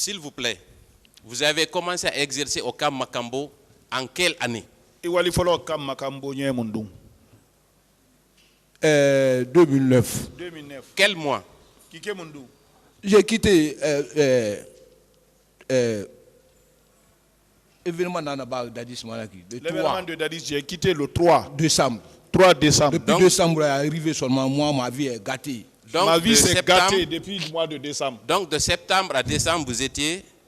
S'il vous plaît, vous avez commencé à exercer au Camp Makambo en quelle année? 2009. 2009. Quel mois? J'ai quitté événement d'Addis Malaki. L'événement de Dadis, j'ai quitté le 3 décembre. 3 décembre. Depuis Donc, décembre est arrivé seulement, moi, ma vie est gâtée. Donc, Ma vie de s'est septembre- gâtée depuis le mois de décembre. Donc de septembre à décembre,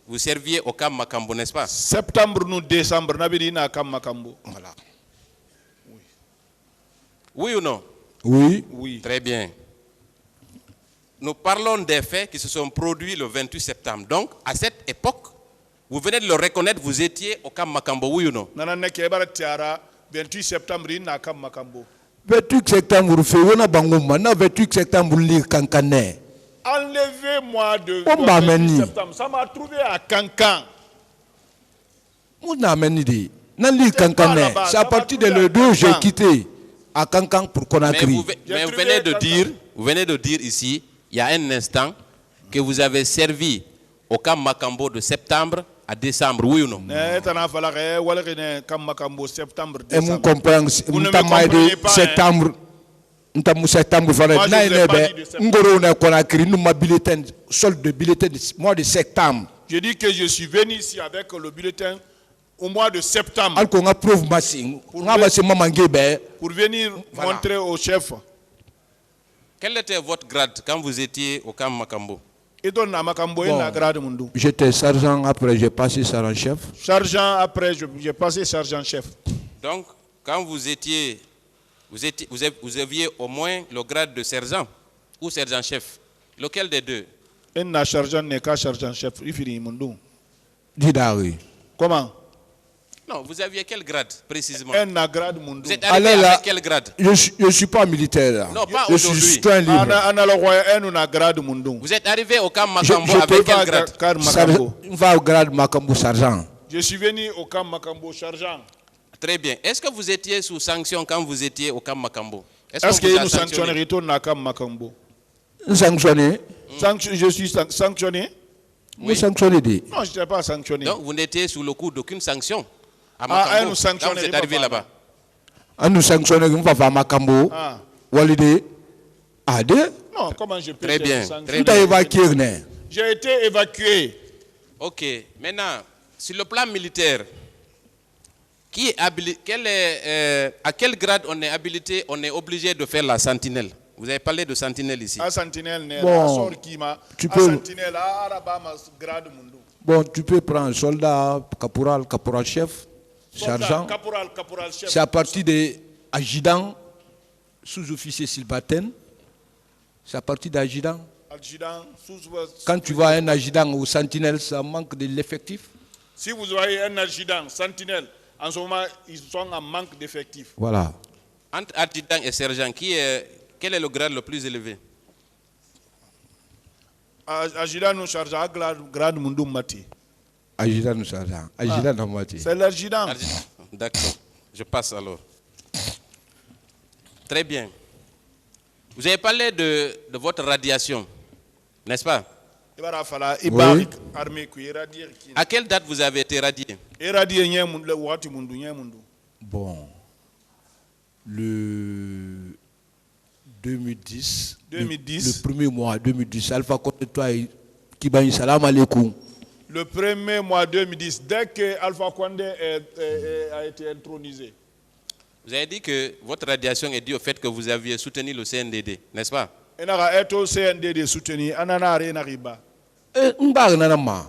vous serviez au Camp Makambo, n'est-ce pas? Septembre, nous, décembre, Nabidina Kam Makambo. Voilà. Oui ou non? Oui. Oui. Très bien. Nous parlons des faits qui se sont produits le 28 septembre. Donc, à cette époque, vous venez de le reconnaître, vous étiez au Camp Makambo, oui ou non? Nanane Kebara Tiara, 28 septembre, na Kam Makambo. 28 septembre, on a bangoma. 28 septembre, lire Kankane. Enlevez-moi de On m'a 28 amené. septembre. Ça m'a trouvé à Kankan. On a amené des. Nan lire C'est pas Kankane. là-bas, C'est ça à va partir de trouver à le 2 j'ai Kankan. quitté à Kankan pour Mais Conakry. vous venez de dire ici, il y a un instant, que vous avez servi au Camp Makambo de septembre à décembre, oui ou non? Septembre, Et mon décembre. comprend, Vous ne me m'ta maïde comprenez pas, septembre, m'ta septembre, Moi, je vous ai pas dit de septembre. Ngoro na Conakry, nous ma bulletin, solde de bulletin du mois de septembre. Je dis que je suis venu ici avec le bulletin au mois de septembre Alors qu'on a prouvé massing, on a passé maman Guébé. pour venir Voilà. montrer au chef. Quel était votre grade quand vous étiez au Camp Makambo? Et donc, na Makambo, Bon. na grade Mundu. J'étais sergent, après j'ai passé sergent chef. Sergent, après, j'ai passé sergent chef. Donc, quand vous aviez au moins le grade de sergent ou sergent-chef. Lequel des deux? Et na sergent n'est qu'un sergent chef. Il finit Mundu. Didari. Comment? Non, vous aviez quel grade précisément? Un na grade Mundu. Vous êtes arrivé Allez là. avec quel grade? Je ne suis pas militaire. Là. Non, pas je suis aujourd'hui. citoyen libre. Ana le roi, un na grade Mundu. Vous êtes arrivé au Camp Je Makambo peux avec pas quel grade? car Makambo. On va au grade Makambo sergent. Je suis venu au camp Makambo sergent. Très bien. Est-ce que vous étiez sous sanction quand vous étiez au Camp Makambo? Est-ce qu'on vous que a nous sanctionné? sanctionnerons tout na camp Makambo? Sanctionné. Je suis sanctionné? Nous sanctionné des. Non, je n'étais pas sanctionné. Donc vous n'étiez sous le coup d'aucune sanction à Ah, Makambo nous sanctionnez quand vous êtes pas arrivé vraiment. là-bas. On nous sanctionne, on va faire Makambo. Ah. Walide. Ade. Non, comment je peux Très te bien, sanctionner? très On t'a évacué. né. J'ai été évacué. Ok. Maintenant, sur le plan militaire, qui est à quel grade on est habilité, on est obligé de faire la sentinelle? Vous avez parlé de sentinelle ici. À Sentinelle, né, Bon, à Sor Kima, tu à peux- Sentinelle, à Arabama, grade Mundu. Bon, tu peux prendre soldat, caporal, caporal chef, sergent. Caporal chef. C'est à partir de adjudant, sous-officier Silbaten. C'est à partir d'adjudant. Adjudant, Quand tu vois un adjudant ou sentinelle, ça manque de l'effectif. si vous voyez un adjudant, Sentinelle, en ce moment, ils sont en manque d'effectifs. Voilà. Entre adjudant et sergent, quel est le grade le plus élevé? Adjudant nous charge à grade Mundu Mati. Adjudant nous sergent. Adjudant dans moitié. C'est l'adjudant. D'accord. Je passe alors. Très bien. Vous avez parlé de votre radiation, n'est-ce pas? À quelle date vous avez été radié? Bon. Le 2010. 2010. Le premier mois 2010. Alpha contre toi, Kibani salam alaikum. Le premier mois 2010, dès que Alpha Condé a été intronisé. Vous avez dit que votre radiation est due au fait que vous aviez soutenu le CNDD, n'est-ce pas?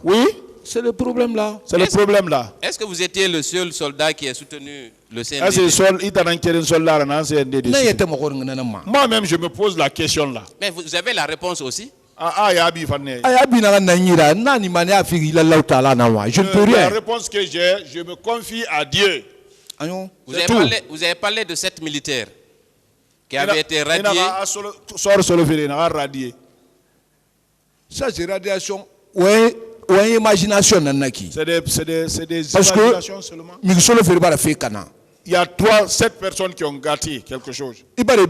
Oui, c'est le problème là. C'est le problème là. Est-ce que vous étiez le seul soldat qui a soutenu le CNDD? Moi-même, je me pose la question là. Mais vous avez la réponse aussi? Je ne peux La rien. réponse que j'ai, je me confie à Dieu. Vous avez parlé de 7 militaires qui avaient été radiés. Ça, c'est radiation. Ouais, imagination. C'est des Parce imaginations seulement. que Il y a 7 personnes qui ont gâté quelque chose. il va les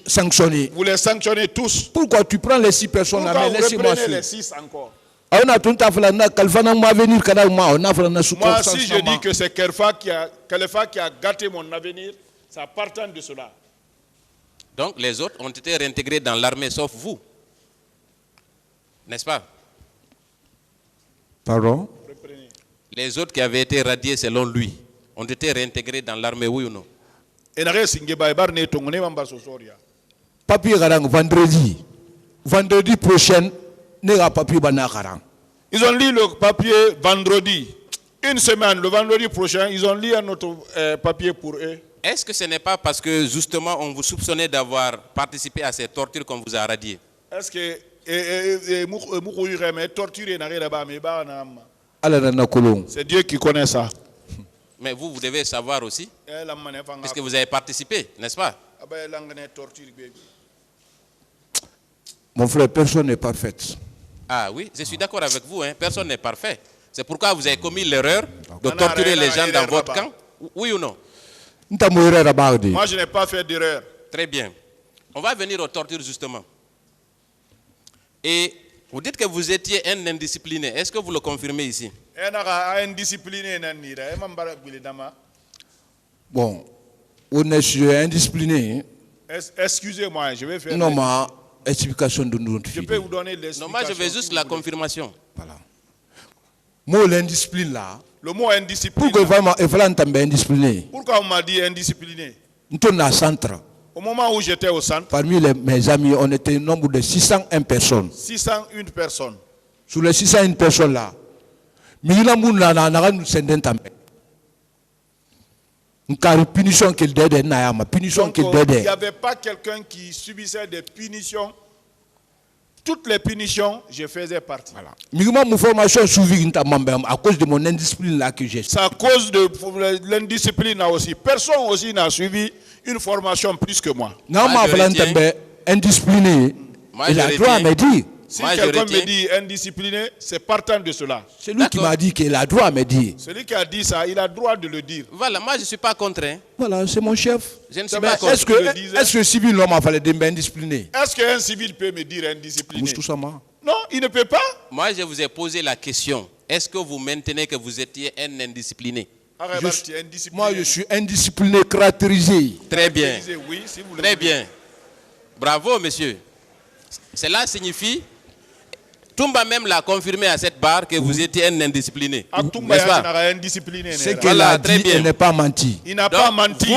sanctionner. Vous les sanctionnez tous. Pourquoi tu prends les 6 personnes là, Pourquoi mais vous laissez-moi reprenez suivre. les 6 encore? Moi, si je dis que c'est Khalifa qui a gâté mon avenir, ça partant de cela. Donc les autres ont été réintégrés dans l'armée, sauf vous. N'est-ce pas? Pardon? Les autres qui avaient été radiés selon lui ont été réintégrés dans l'armée, oui ou non? Papier vendredi. Vendredi prochain, papier ils ont lu le papier vendredi. Une semaine, le vendredi prochain, ils ont lu un autre papier pour eux. Est-ce que ce n'est pas parce que justement on vous soupçonnait d'avoir participé à ces tortures qu'on vous a radié? Est-ce que c'est Dieu qui connaît ça? Mais vous devez savoir aussi, puisque vous avez participé, n'est-ce pas? Mon frère, personne n'est parfait. Ah oui, je suis d'accord avec vous, hein. Personne n'est parfait. C'est pourquoi vous avez commis l'erreur de torturer les gens dans votre camp, oui ou non? Moi, je n'ai pas fait d'erreur. Très bien. On va venir aux tortures justement. Et vous dites que vous étiez un indiscipliné. Est-ce que vous le confirmez ici? Bon, on est indiscipliné. Excusez-moi, je vais faire... Non, ma explication de nous. Je peux vous donner l'explication. Non, moi je veux juste la confirmation. Voilà. Moi, l'indiscipline là. Le mot indiscipliné. Pourquoi il fallait indiscipliné? Pourquoi on m'a dit indiscipliné? Nous sommes au centre. Au moment où j'étais au centre, parmi mes amis, on était un nombre de 601 personnes. 601 personnes. Sur les 601 personnes là, il y avait pas quelqu'un qui subissait des punitions. Toutes les punitions, je faisais partie. Voilà. Mon formation suivie à cause de mon indiscipline là que j'ai. C'est à cause de l'indiscipline là aussi. Personne aussi n'a suivi une formation plus que moi. Non, moi, indiscipliné. Il a droit à me dire. Si quelqu'un me dit indiscipliné, c'est partant de cela. C'est lui qui m'a dit qu'il a droit à me dire. Celui qui a dit ça, il a droit de le dire. Voilà, moi je ne suis pas contre. Hein. Voilà, c'est mon chef. Je ne suis pas contre. Est-ce que civil l'homme a fallu dire indiscipliné? Est-ce qu'un civil peut me dire indiscipliné? Non, il ne peut pas. Moi je vous ai posé la question. Est-ce que vous maintenez que vous étiez un indiscipliné? Moi je suis indiscipliné, caractérisé. Très bien. Oui, si vous Très bien. Bravo monsieur. Cela signifie... Toumba même l'a confirmé à cette barre que vous étiez un indiscipliné. C'est qu'il a dit, il n'est pas menti. Il n'a pas menti.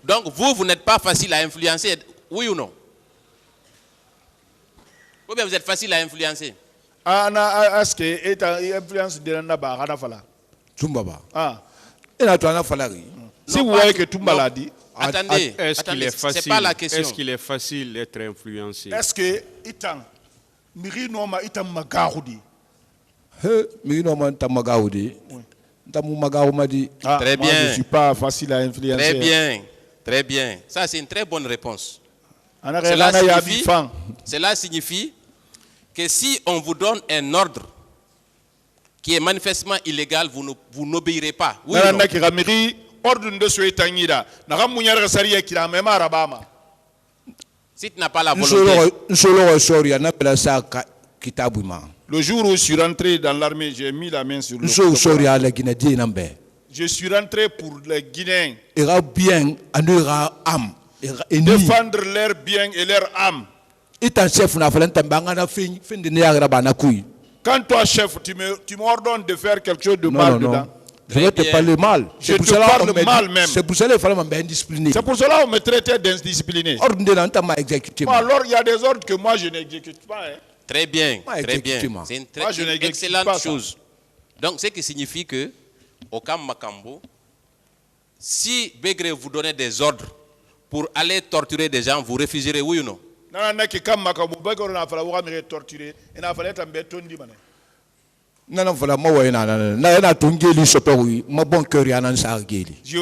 Donc vous n'êtes pas facile à influencer, oui ou non? Ou bien vous êtes facile à influencer? Est-ce que influence de la Tumbaba. Si vous voyez que Toumba l'a dit. Attendez, c'est pas la question. Est-ce qu'il est facile d'être influencé? Est-ce que Miri Noma itam magaoudi. Miri Noma itam magaoudi. Très bien. Moi, je ne suis pas facile à influencer. Très bien. Très bien. Ça, c'est une très bonne réponse. Cela signifie que si on vous donne un ordre qui est manifestement illégal, vous n'obéirez pas. Oui ou non? Si tu n'as pas la volonté. Le jour où je suis rentré dans l'armée, j'ai mis la main sur le Je suis rentré pour les Guinéens. Défendre leurs biens et leur âme. Quand toi, chef, tu m'ordonnes de faire quelque chose de mal dedans. Je vais te parler mal. Je te parle mal même. C'est pour cela qu'il fallait m'indiscipliner. C'est pour cela qu'on me traitait d'indiscipliné. Alors il y a des ordres que moi je n'exécute pas. Hein. Très bien, très bien. C'est une excellente chose. Donc ce qui signifie que, au Camp Makambo, si Begré vous donnait des ordres pour aller torturer des gens, vous refuserez, oui ou non? Je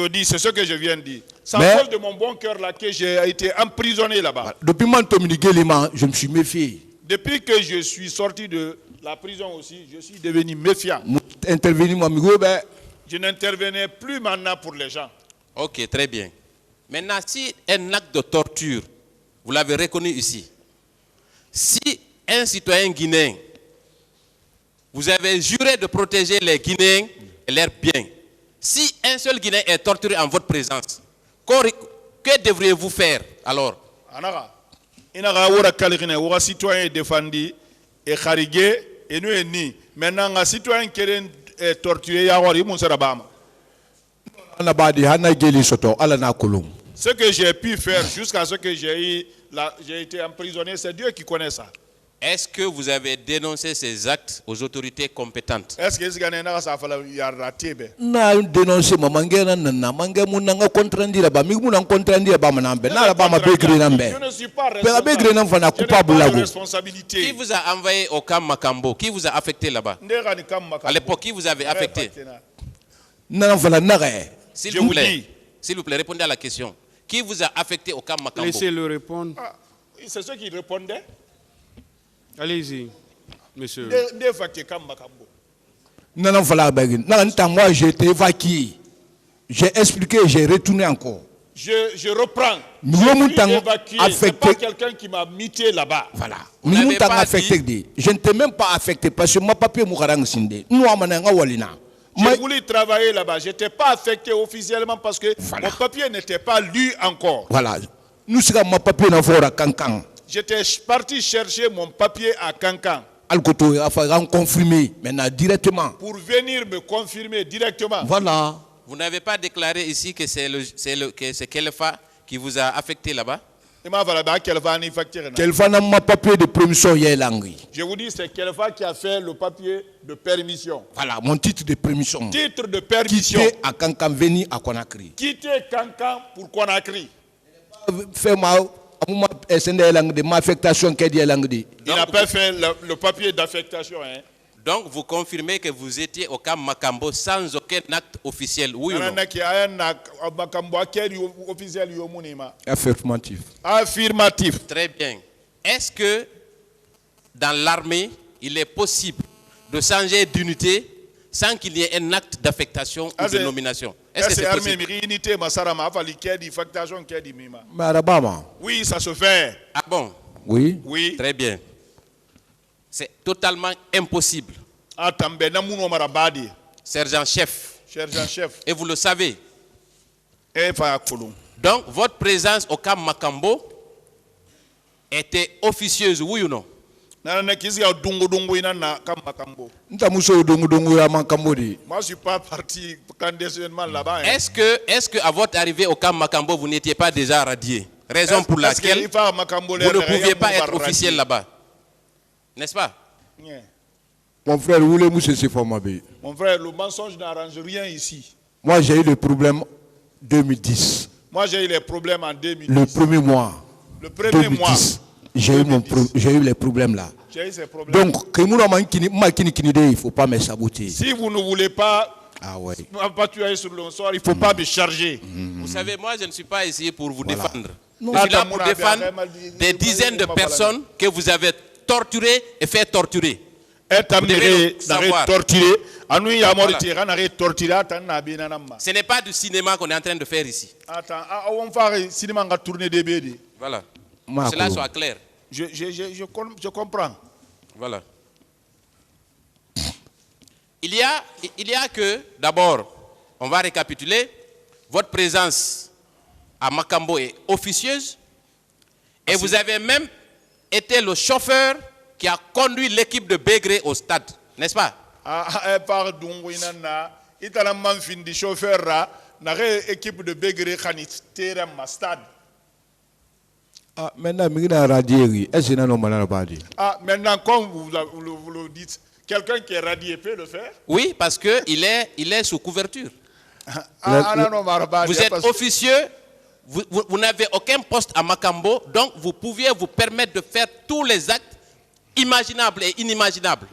dis, c'est ce que je viens de dire. C'est à cause de mon bon cœur là que j'ai été emprisonné là-bas. Depuis je me suis méfié. Depuis que je suis sorti de la prison aussi, je suis devenu méfiant. Je n'intervenais plus maintenant pour les gens. Ok, très bien. Maintenant, si un acte de torture, vous l'avez reconnu ici, si un citoyen guinéen vous avez juré de protéger les Guinéens et leurs biens. Si un seul Guinéen est torturé en votre présence, que devriez-vous faire alors? Anaka, inaka wora kaligine, wora citoyen défendu et kharigé et nous ni. Maintenant, un citoyen qui est torturé, ya wori monsara bama. Ce que j'ai pu faire jusqu'à ce que j'ai été emprisonné, c'est Dieu qui connaît ça. Est-ce que vous avez dénoncé ces actes aux autorités compétentes? Est-ce que ça fait na dénoncé mamangena na manga munanga contrandira ba miguna contrandira ba manambe na ba ma begre nambe. Je ne suis pas responsable. Qui vous a envoyé au camp Makambo? Qui vous a affecté là-bas? À l'époque, qui vous avez affecté? S'il vous plaît, répondez à la question. Qui vous a affecté au camp Makambo? Laissez-le répondre. C'est ceux qui répondaient. Allez-y, monsieur. Moi, j'ai été évacué. J'ai expliqué, j'ai retourné encore. Je reprends. C'est pas quelqu'un qui m'a muté là-bas. Voilà. Je ne t'ai même pas affecté parce que ma papier j'ai voulu travailler là-bas. Je n'étais pas affecté officiellement parce que mon papier n'était pas lu encore. Voilà. Nous sommes ma papier dans Fora Kankan. J'étais parti chercher mon papier à Kankan. Alkoto a fallu confirmer maintenant directement. Pour venir me confirmer directement. Voilà. Vous n'avez pas déclaré ici que c'est Kelfa qui vous a affecté là-bas? Kelfa n'a pas papier de permission yelangui. Je vous dis, c'est Kelfa qui a fait le papier de permission. Voilà, mon titre de permission. Titre de permission. Quitter à Kankan, venir à Conakry. Quitter Kankan pour Conakry. Fait ma affectation qui est dit. Il n'a pas fait le papier d'affectation. Hein. Donc vous confirmez que vous étiez au camp Makambo sans aucun acte officiel, oui ou non? Affirmatif. Affirmatif. Très bien. Est-ce que dans l'armée, il est possible de changer d'unité sans qu'il y ait un acte d'affectation ou de nomination? Est-ce que c'est possible? Oui, ça se fait. Ah bon? Oui. Oui. Très bien. C'est totalement impossible. Sergent-chef. Sergent-chef. Et vous le savez. Donc, votre présence au camp Makambo était officieuse, oui ou non? Moi, je suis pas parti clandestinement là-bas. Est-ce que à votre arrivée au camp Makambo, vous n'étiez pas déjà radié? Raison pour laquelle vous ne pouviez pas être officiel là-bas. N'est-ce pas? Mon frère, vous voulez c'est Mon frère, le mensonge n'arrange rien ici. Moi, j'ai eu le problème 2010. Moi, j'ai eu les problèmes en 2010. Le premier mois. Le premier mois. J'ai eu les problèmes là. J'ai eu ces problèmes. Donc, il ne faut pas me saboter. Si vous ne voulez pas tuer sur le sort, il ne faut pas me charger. Vous savez, moi, je ne suis pas ici pour vous défendre. Je suis là pour défendre des dizaines de personnes que vous avez torturées et fait torturer. Ce n'est pas du cinéma qu'on est en train de faire ici. Voilà. Que cela soit clair. Je comprends. Voilà. Il y a que, d'abord, on va récapituler, votre présence à Makambo est officieuse et vous avez même été le chauffeur qui a conduit l'équipe de Bégré au stade, n'est-ce pas? Maintenant, comme vous le dites, quelqu'un qui est radié peut le faire? Oui, parce qu'il est sous couverture. Vous êtes officieux, vous n'avez aucun poste à Makambo, donc vous pouviez vous permettre de faire tous les actes imaginables et inimaginables.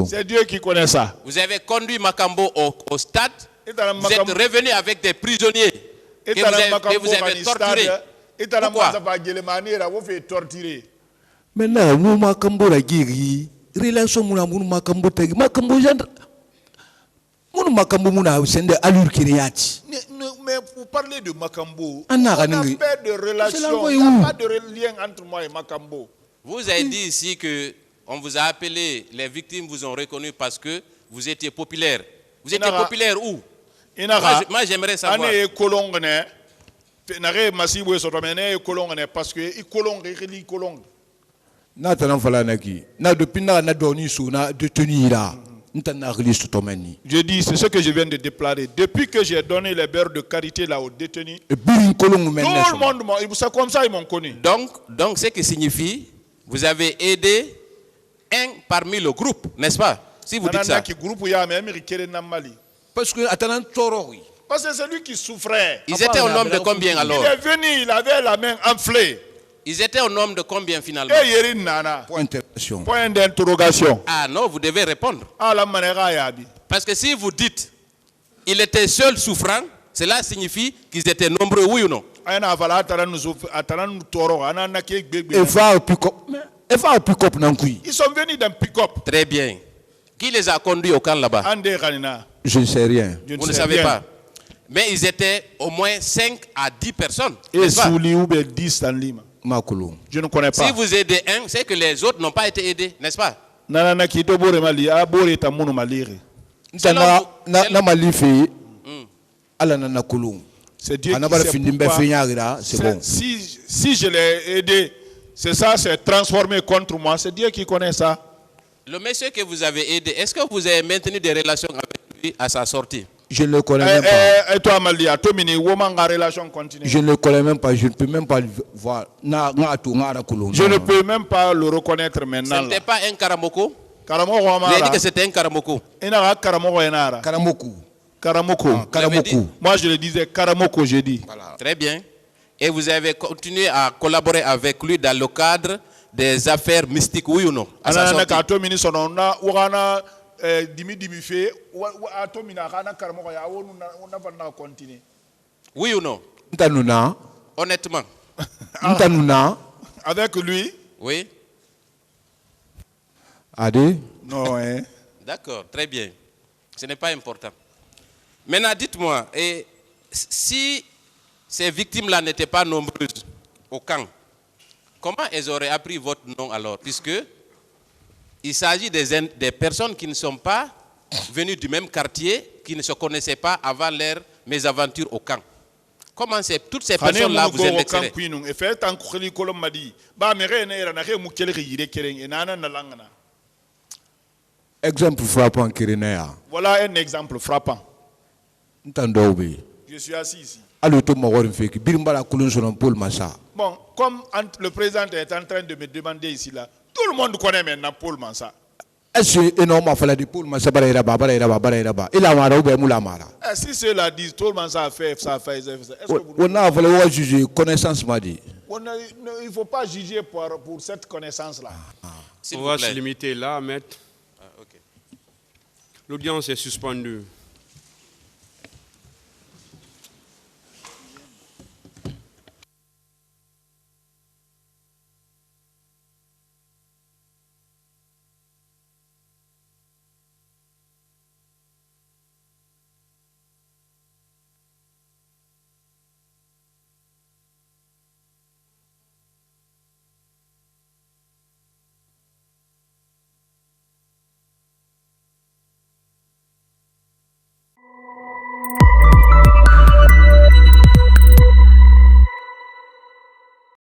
C'est Dieu qui connaît ça. Vous avez conduit Makambo au stade, vous êtes revenu avec des prisonniers que vous avez torturés. Pourquoi? Maintenant, nous Makambo la guéri, relation mouna mouna Makambo tegi, Makambo gendre, mouna Makambo mouna sende allure kiriati. Mais parlez de Makambo. Ah, On non, n'a non, pas de relation. l'envoie Il n'y où? a pas de lien entre moi et Makambo. Vous avez dit ici que on vous a appelé, les victimes vous ont reconnu parce que vous étiez populaire. Vous étiez Inara. populaire où? Inara. Moi, j'aimerais savoir. Ane kolongene. Nare masibo sotomene kolongene parce que i kolonge i kolonge. Na tanan fala naki. Na depuis na doni sou na détenu là. Ntana release tomeni. Je dis, c'est ce que je viens de déclarer. Depuis que j'ai donné les beurres de carité là aux détenus, Et birin kolongu tout maintenant. le monde, c'est comme ça ils m'ont connu. Donc, ce qui signifie, vous avez aidé un parmi le groupe, n'est-ce pas? Si vous dites ça. Qui groupe ya mais américain na Mali. Parce que atanan toro oui. Parce que c'est lui qui souffrait. Ils étaient au nombre de combien Il alors? est venu, il avait la main enflée. Ils étaient au nombre de combien finalement? Et Yerin Nana. Point d'interrogation. Point d'interrogation. Ah non, vous devez répondre. Ah la manera yabi. Parce que si vous dites il était seul souffrant, cela signifie qu'ils étaient nombreux, oui ou non? Ayana vala ataran toro anana ke gbegbe. Et va au pick-up. Et va au pick-up nankui. Ils sont venus dans pick-up. Très bien. Qui les a conduits au camp là-bas? Ande Kanina. Je ne sais rien. Je Vous ne sais savez rien. pas. Mais ils étaient au moins 5 à 10 personnes. Et n'est-ce pas? Souli ou 10 dans Lima. Makulu. Je ne connais pas. Si vous aidez un, c'est que les autres n'ont pas été aidés, n'est-ce pas? Nana ki to bore mali a bore ta munu malire. Ntana na malifi. Ala na nakulu. C'est Dieu Anabara qui sait findimbe pourquoi. finyagira, c'est bon. Si je l'ai aidé, c'est ça, c'est transformé contre moi. C'est Dieu qui connaît ça. Le monsieur que vous avez aidé, est-ce que vous avez maintenu des relations avec lui à sa sortie? Je ne le connais même pas. Et toi, Malia, toi, mini, woman, la relation continue. Je ne le connais même pas. Je ne peux même pas le voir. Je ne peux même pas le reconnaître Ce maintenant. n'était pas un Karamoko? Karamoko, Vous avez dit Amara. que c'était un Karamoko. Inara, Karamoko, Enara. Karamoku. Karamoko. Karamoku. Moi, je le disais Karamoko, j'ai dit. Très bien. Et vous avez continué à collaborer avec lui dans le cadre des affaires mystiques, oui ou non? À sa Anana, sortie. Kato, mini, sonona, Urana, dimi, fait, Ato, mina, Rana, Karamoko, ya, on n'a pas continué. Oui ou non? Ntanuna. Honnêtement. Ntanuna. Avec lui? Oui? Ade. Non, hein. D'accord, très bien. Ce n'est pas important. Maintenant, dites-moi, et si ces victimes-là n'étaient pas nombreuses au camp, comment elles auraient appris votre nom alors? Puisque il s'agit des personnes qui ne sont pas venues du même quartier, qui ne se connaissaient pas avant leur mésaventure au camp. Comment toutes ces personnes-là vous indexeraient? Exemple frappant Kirinea. Voilà un exemple frappant. Ntandobe. Je suis assis ici. Aluto Mawarin Feki. Birimbala Kulun Sonon Paul Massa. Bon, comme le président est en train de me demander ici là, tout le monde connaît maintenant Paul Mansa. Est-ce que énormément fallait de Paul Massa Barayaba, Barayaba, Barayaba. Il a marre ou bien Moulamara. Si ceux-là disent Paul Mansa a fait ça, est-ce que vous On a fallu juger connaissance m'a dit. il ne faut pas juger pour cette connaissance-là. S'il On vous va plaît. se limiter là, maître. Ah, ok. L'audience est suspendue.